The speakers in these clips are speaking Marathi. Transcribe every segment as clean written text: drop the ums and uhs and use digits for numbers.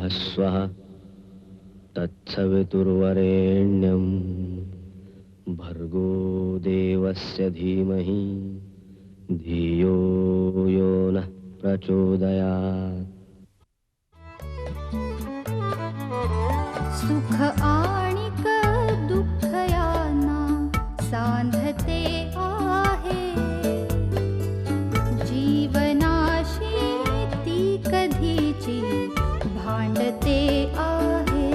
स्वः तत्सवितुर्वरेण्यं भर्गो देवस्य धीमहि धियो यो नः प्रचोदयात्. सुख आणिक दुःख यांना सांधते आहे. जीवनाशी ती कधीची भांडते आहे.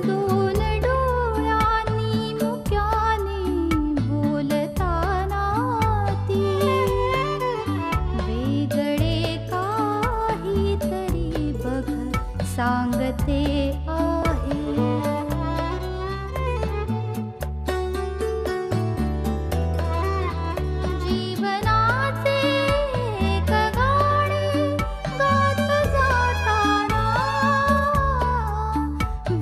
दोन डोळ्यांनी मुक्याने बोलताना ती वेगळे काहीतरी बघ सांगते आहे. जीवनाचे एक गाणे गात जाताना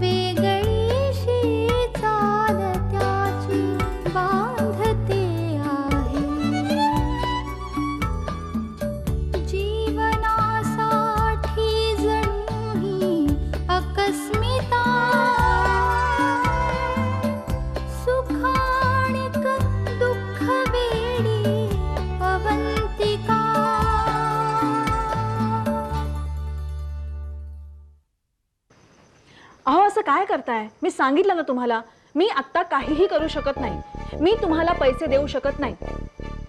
वेगळीशी चाल त्याची बांधते आहे. जीवनासाठी जणू ही अकस्मिता सुखाणिक दुःख वेडी अवंतिका. अहो असं काय करताय? मी सांगितलं ना तुम्हाला, मी आत्ता काहीही करू शकत नाही. मी तुम्हाला पैसे देऊ शकत नाही.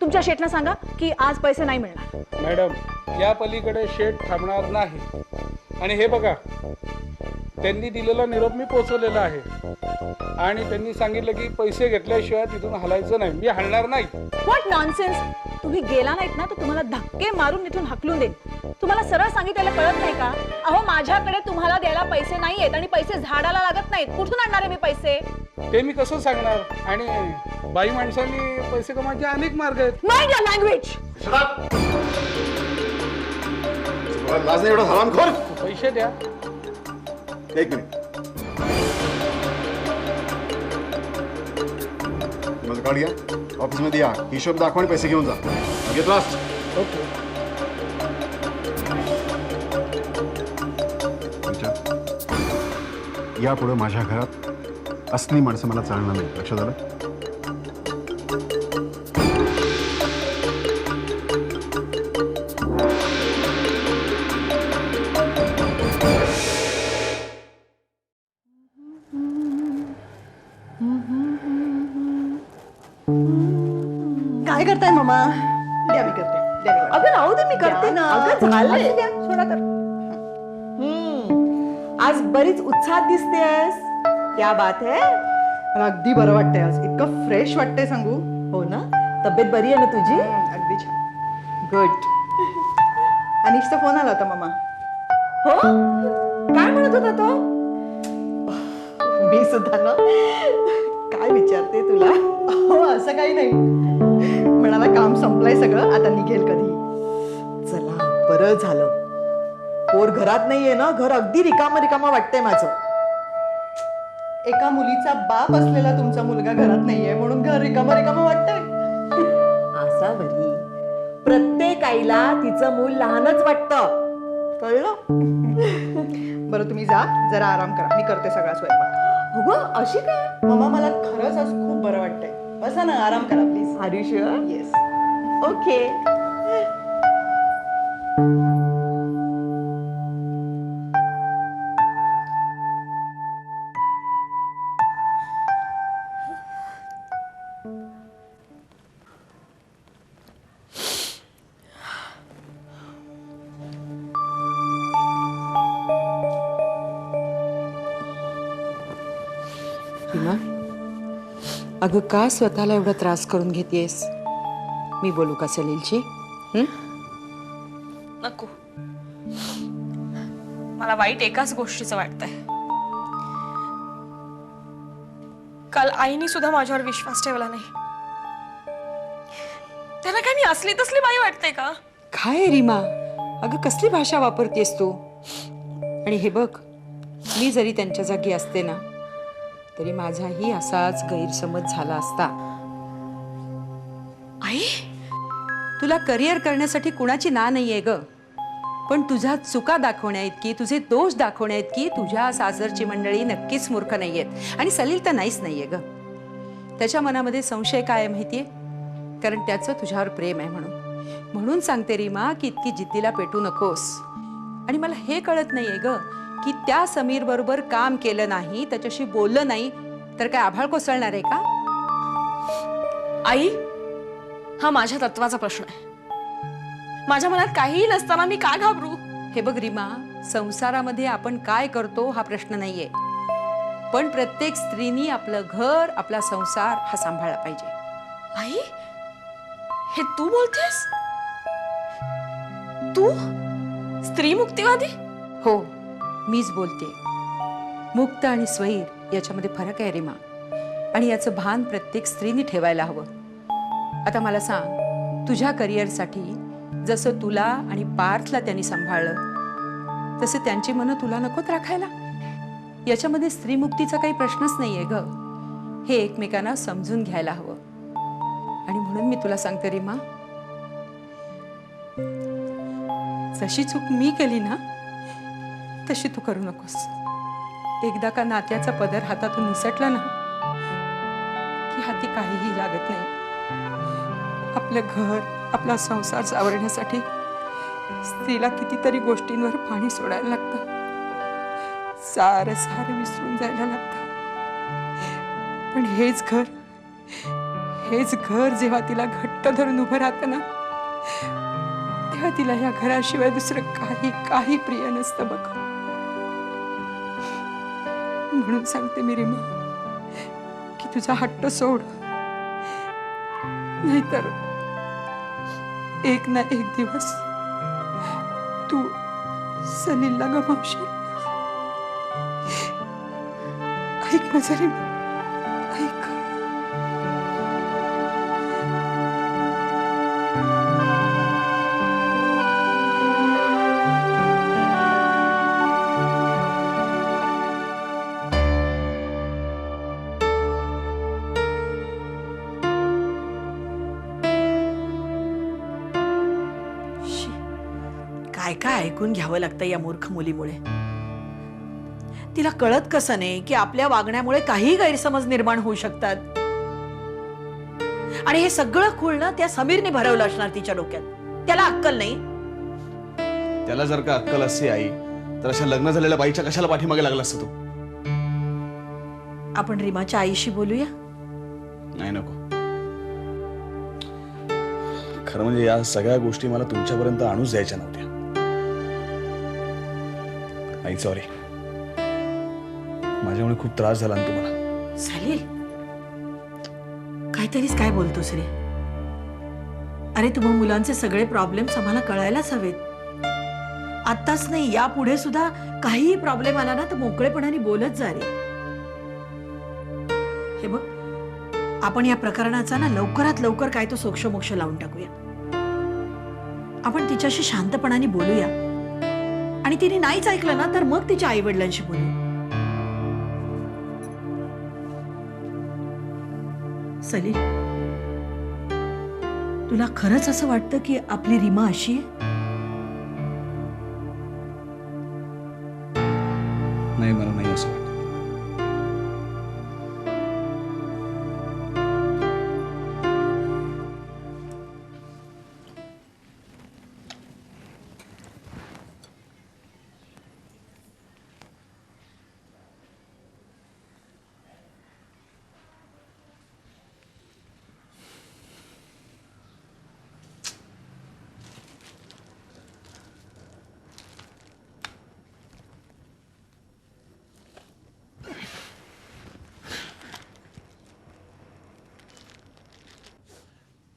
तुमच्या शेठना सांगा की आज पैसे नाही मिळणार. मॅडम, या पलीकडे शेठ थांबणार नाही. आणि हे बघा, त्यांनी दिलेला निरोप मी पोचवलेला आहे आणि त्यांनी सांगितलं की पैसे घेतल्याशिवाय तिथून हलायचं नाही. मी हलणार नाही. What nonsense. तुम्ही गेला नाहीत ना तर तुम्हाला धक्के मारून इथून हाकलून देईन. तुम्हाला सरळ सांगितलेलं कळत नाही का? अहो माझ्याकडे तुम्हाला द्यायला पैसे नाही आहेत आणि पैसे झाडाला लागत नाहीत. कुठून आणणार आहे मी पैसे? ते मी कसं सांगणार? आणि बाई माणसांनी पैसे कमायचे अनेक मार्ग आहेत. Mind your language. लाज नाही एवढा हरामखोर. पैसे द्या. एक मिनिट, माझं कार्ड घ्या, ऑफिसमध्ये या, हिशोब दाखवा आणि पैसे घेऊन जा. घेतलास? ओके. यापुढे माझ्या घरात असली माणसं मला चालणार नाही. लक्षात आलं? काय करताय मामा? द्या मी करते. अगं राहू दे, मी करते ना. अगं झालंय. सोडा तर. आज बरीच उत्साहात दिसतेस. क्या बात है? मला अगदी बरं वाटतंय आज. इतकं फ्रेश वाटतंय सांगू. हो ना? तब्येत बरी आहे ना तुझी? अगदी छान. गुड. अनिशचा फोन आला होता मामा. हो? काय म्हणत होता तो? मी सुद्धा ना काय विचारते तुला? हो असं काही नाही. म्हणाला काम संपलंय सगळं, आता निघेल कधी. चला बरं झालं. पोर घरात नाहीये ना. घर अगदी रिकामा रिकामा वाटतंय माझं. एका मुलीचा बाप असलेला तुमचा मुलगा घरात नाहीये म्हणून घर रिकामा रिकामा वाटतंय. असा बरी. प्रत्येक आईला तिचं मूल लहानच वाटतं. कळलं? बरं तुम्ही जा, जरा आराम करा. मी करते सगळा स्वयंपाक. हो ग, अशी काय? मामा मला खरंच आज खूप बरं वाटतंय. बसा ना, आराम करा please. Are you sure? Yes. Okay. किंवा अगं का स्वतःला एवढा त्रास करून घेतेस? मी बोलू का सलीलची? नको. मला वाईट एकाच गोष्टीचं वाटतंय. काल आईनी सुद्धा माझ्यावर विश्वास ठेवला नाही. त्याला काय मी असली तसली बाई वाटते का? काय रीमा, अगं कसली भाषा वापरतेस तू? आणि हे बघ, मी जरी त्यांच्या जागी असते ना तरी माझाही असाच गैरसमज झाला असता. आई तुला करिअर करण्यासाठी कुणाची ना नाहीये ग, पण तुझ्या चुका दाखवण्या इतकी, तुझे दोष दाखवण्या इतकी तुझ्या सासरची मंडळी नक्कीच मूर्ख नाहीयेत. आणि सलील तर नाहीच नाहीये ग. त्याच्या मनामध्ये संशय काय आहे माहितीये? कारण त्याचं तुझ्यावर प्रेम आहे म्हणून सांगते रीमा की इतकी जिद्दीला पेटू नकोस. आणि मला हे कळत नाहीये ग की त्या समीर बरोबर काम केलं नाही, त्याच्याशी बोललं नाही तर काय आभाळ कोसळणार आहे का? आई, हा माझ्या तत्वाचा प्रश्न आहे. माझ्या मनात काहीही नसताना मी का घाबरू? हे बघ रीमा, संसारामध्ये आपण काय करतो हा प्रश्न नाहीये, पण प्रत्येक स्त्रीनी आपलं घर, आपला संसार हा सांभाळला पाहिजे. आई, हे तू बोलतेस? तू स्त्री मुक्तिवादी? हो, मीच बोलते. मुक्त आणि स्वैर याच्यामध्ये फरक आहे रीमा, आणि याचं भान प्रत्येक स्त्रीने ठेवायला हवं. आता मला सांग, तुझ्या करिअरसाठी जसं तुला आणि पार्थला त्यांनी सांभाळलं तसे त्यांची मनं तुला नकोत राखायला? याच्यामध्ये स्त्रीमुक्तीचा काही प्रश्नच नाहीये ग. हे एकमेकांना समजून घ्यायला हवं. आणि म्हणून मी तुला सांगते रीमा, जशी चूक मी केली ना तशी तू करू नकोस. एकदा का नात्याचा पदर हातातून निसटला ना की हाती काहीही लागत नाही. आपलं घर, आपला संसार सावरण्यासाठी स्त्रीला कितीतरी गोष्टींवर पाणी सोडायला लागतं, सारं विसरून जायला लागतं. पण हेच घर जेव्हा तिला घट्ट धरून उभं राहतं ना, तेव्हा तिला या घराशिवाय दुसरं काही प्रिय नसतं बघ. म्हणून सांगते मी रीमा की तुझा हट्ट सोड, नाहीतर एक ना एक दिवस तू सलीलला गमावशील. ऐक माझं रीमा, ऐक. काय काय ऐकून घ्यावं लागतं या मूर्ख मुलीमुळे. तिला कळत कसं नाही की आपल्या वागण्यामुळे काही गैरसमज निर्माण होऊ शकतात. आणि हे सगळं खुळणं त्या समीरने भरवलं असणार तिच्या डोक्यात. त्याला अक्कल नाही. त्याला जर का अक्कल असते आई, तर अशा लग्न झालेल्या बाईच्या कशाला पाठीमागे लागला असता तू? आपण रीमाच्या आईशी बोलूया. नाही, नको. खरं म्हणजे या सगळ्या गोष्टी मला तुमच्यापर्यंत आणूच द्यायच्या नव्हत्या. आई सॉरी, माझ्यामुळे खूप त्रास झाला ना तुम्हाला. सलील, काहीतरीच काय बोलतोस रे? अरे तुम्हा मुलांचे सगळे प्रॉब्लेम्स आम्हाला कळायलाच हवेत. आत्ताच नाही, यापुढे सुद्धा काहीही प्रॉब्लेम आला ना तर मोकळेपणाने बोलत जा रे. हे बघ, आपण या प्रकरणाचा ना लवकरात लवकर काय तो सोक्षमोक्ष लावून टाकूया. आपण तिच्याशी शांतपणाने बोलूया, आणि तिने नाहीच ऐकलं ना तर मग तिच्या आई वडिलांशी बोलू. सलील, तुला खरंच असं वाटतं की आपली रीमा अशी आहे? नाही, मला नाही असं वाटत.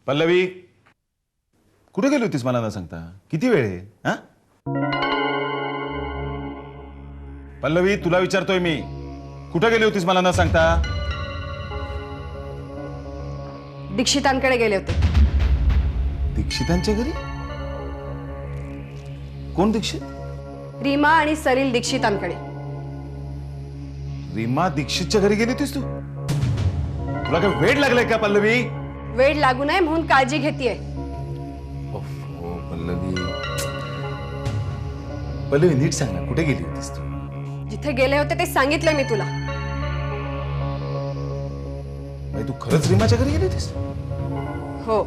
पल्लवी, कुठे गेली होतीस मला न सांगता? किती वेळ आहे? हा पल्लवी, तुला विचारतोय मी, कुठे गेली होतीस मला न सांगता? दीक्षितांकडे गेले होते. दीक्षितांच्या घरी? कोण दीक्षित? रीमा आणि सलील दीक्षितांकडे. रीमा दीक्षितच्या घरी गेली होतीस तू? तुला काय वेड लागलाय का पल्लवी? वेळ लागू नये म्हणून काळजी घेतेय. ओहो, पल्लवी नीट सांग ना, कुठे गेली होतीस तू? जिथे गेले होते ते सांगितलं मी तुला. बाई, तू खरंच रीमाच्या घरी गेली होतीस? हो.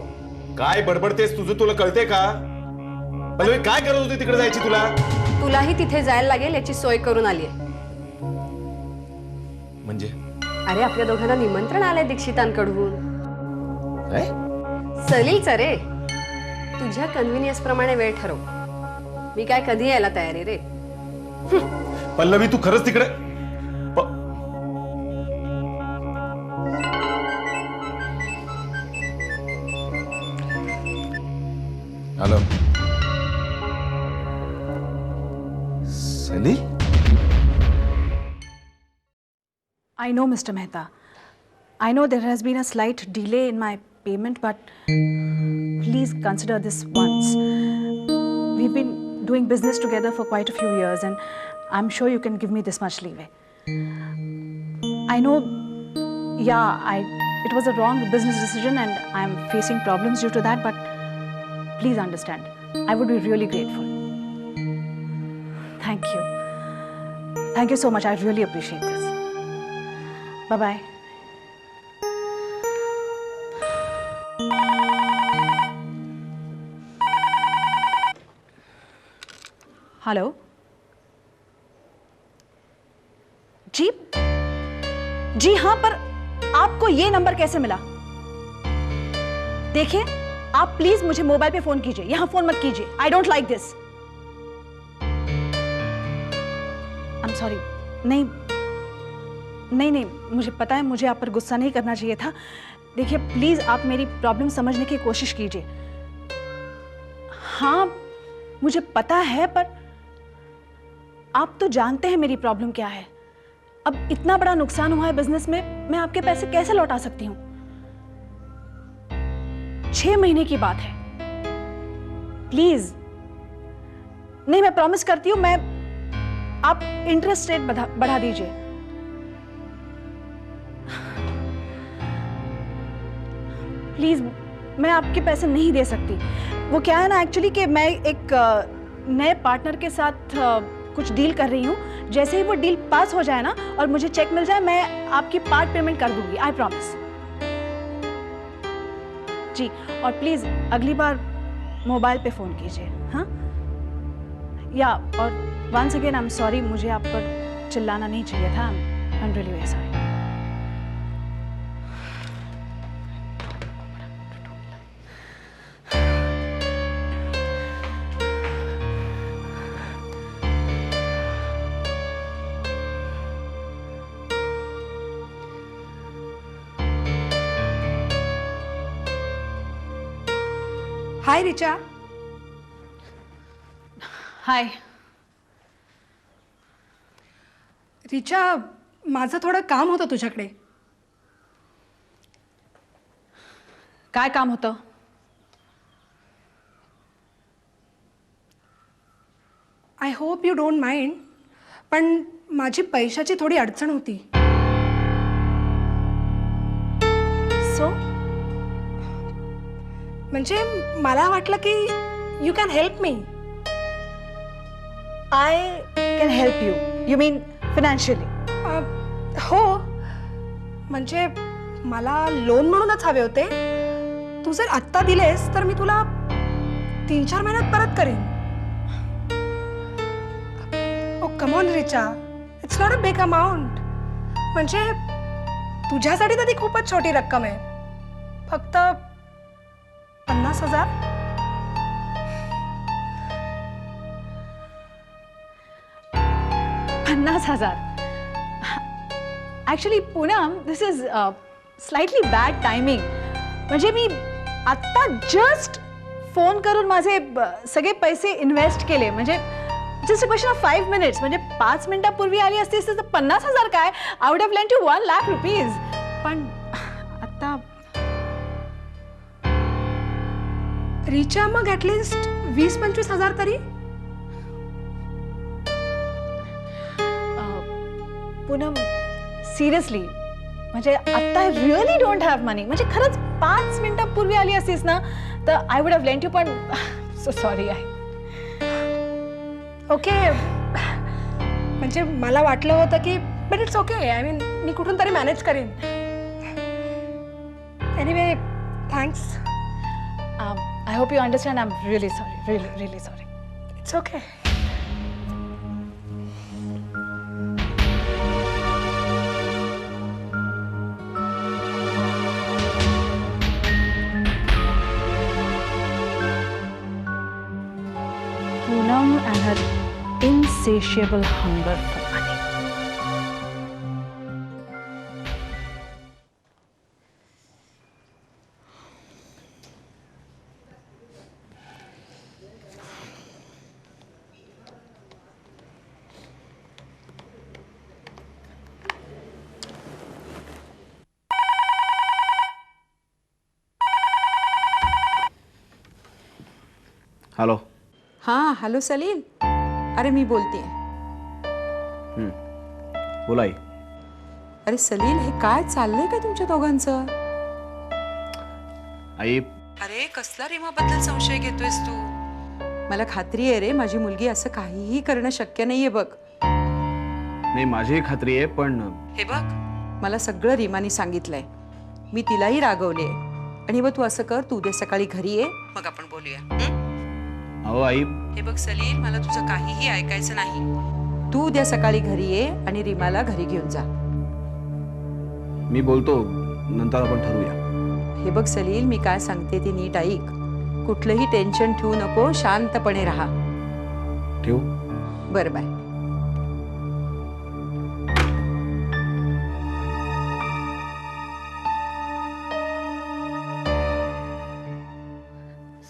काय बडबडतेस? तुला कळते का? पल्लवी काय करत होती तिकडे जायची तुला? तुलाही तिथे जायला लागेल याची सोय करून आलीये. म्हणजे अरे आपल्या दोघांना निमंत्रण आलंय दीक्षितांकडून. काय? सलीलचं रे. तुझ्या कन्व्हिनियन्स प्रमाणे वेळ ठरव. मी काय कधी यायला तयार आहे रे. पल्लवी तू खरंच तिकडे hello Salil? I know, Mr. Mehta. I know there has been a slight delay in my payment, but please consider this once. We've been doing business together for quite a few years, and I'm sure you can give me this much leeway. I know, it was a wrong business decision, and I'm facing problems due to that, but please understand. I would be really grateful. Thank you. Thank you so much. I really appreciate this. Bye-bye. Hello जी जी हाँ, पर आपको ये नंबर कैसे मिला? देखिए, आप प्लीज मुझे मोबाइल पे फोन कीजिए, यहां फोन मत कीजिए. I don't like this. I am sorry. नहीं नहीं नहीं, मुझे पता है मुझे आप पर गुस्सा नहीं करना चाहिए था. देखिए प्लीज आप मेरी प्रॉब्लम समझने की कोशिश कीजिए. हाँ मुझे पता है, पर आप तो जानते हैं मेरी प्रॉब्लम क्या है. अब इतना बड़ा नुकसान हुआ है बिजनेस में, मैं आपके पैसे कैसे लौटा सकती हूँ? 6 महीने की बात है. प्लीज नहीं, मैं प्रॉमिस करती हूँ, मैं आप इंटरेस्ट रेट बढ़ा दीजिए. प्लीज मैं आपके पैसे नहीं दे सकती. वो क्या है ना एक्चुअली कि मैं एक नए पार्टनर के साथ कुछ डील कर रही हूँ. जैसे ही वो डील पास हो जाए ना और मुझे चेक मिल जाए, मैं आपकी पार्ट पेमेंट कर दूंगी. आई प्रॉमिस. जी, और प्लीज अगली बार मोबाइल पे फोन कीजिए. हाँ या, और once again I am sorry, मुझे आप पर चिल्लाना नहीं चाहिए था. I am really very sorry. Hi Richa. Hi. Richa, माझं थोडं काम होतं तुझ्याकडे. काय काम होतं? I hope you don't mind, पण माझी पैशाची थोडी अडचण होती. सो म्हणजे मला वाटलं की you can help me. I can help you. You mean financially? हो, म्हणजे मला लोन म्हणूनच हवे होते. तू जर आत्ता दिलेस तर मी तुला 3-4 महिन्यात परत करेन. Oh come on Richa, it's not a big amount. म्हणजे तुझ्यासाठी तर ती खूपच छोटी रक्कम आहे. फक्त 50,000. Actually Poonam, this is slightly bad timing. म्हणजे मी आत्ता जस्ट फोन करून माझे सगळे पैसे इन्व्हेस्ट केले. म्हणजे just a question of 5 minutes. म्हणजे 5 मिनिटापूर्वी आली असतीस तर 50,000 काय, I would have lent you 1 lakh rupees. पण आता रिचा, मग ॲटलिस्ट 20-25,000 तरी. पूनम सिरियसली म्हणजे आता I really don't have money. म्हणजे खरंच 5 मिनिटांपूर्वी आली असतीस ना तर I would have lent you, पण सो सॉरी आहे. ओके, म्हणजे मला वाटलं होतं की but it's okay. I mean मी कुठून तरी मॅनेज करेन. Anyway thanks. I hope you understand. I am really sorry, really really sorry. It's okay. Poonam and her insatiable hunger for money. Hello. हां हॅलो सलील. अरे मी बोलतेय. बोला आई. अरे सलील, हे काय चाललंय का तुमच्या दोघांचं? आई अरे कसला रीमाबद्दल संशय घेतोयस तू? मला खात्री आहे रे, माझी मुलगी असं काहीही करणं शक्य नाहीये बघ. नाही, माझी खात्री आहे, पण हे बघ, मला सगळं रीमानी सांगितलंय. मी तिलाही रागवले. आणि बघ तू असं कर, तू उद्या सकाळी घरी ये, मग आपण बोलूया. अहो आई. हे बघ सलील, मला तुझं काहीही ऐकायचं नाही. तू उद्या सकाळी घरी ये आणि रीमाला घरी घेऊन जा. मी बोलतो, नंतर आपण ठरवूया. हे बघ सलील, मी काय सांगते ते नीट ऐक. कुठलंही टेन्शन ठेवू नको, शांतपणे राहा. ठेवू? बरं बाय.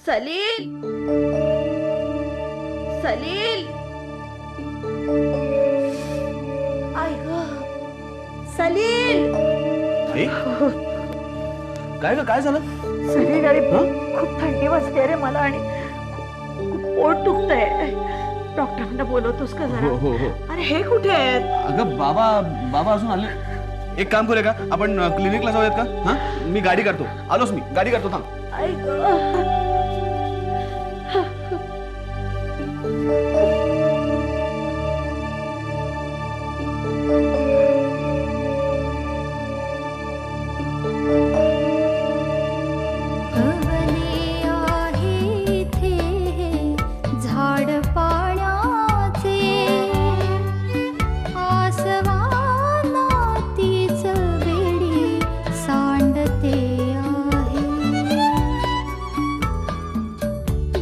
सलील, सलील, आई ग सलील. आई काय ग, काय झालं? सलील, अरे खूप थंडी वाजते रे मला आणि खूप पोट दुखतंय. डॉक्टरांना बोलवतोस का जरा? हो हो हो. अरे हे कुठे आहेत? अगं बाबा अजून आले. एक काम करूया का, आपण क्लिनिकला जाऊयात का? हा, मी गाडी काढतो. आलोच मी, गाडी काढतो. थांब. आई ग. कवले आहे इथे झाड पाण्याचे, आसवाना तीच वेडी सांडते आहे.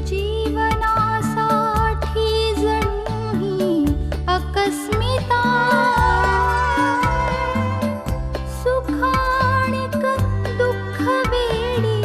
जीवनासाठी जणू ही अकस्मिता, सुखाणिक दुःख वेडी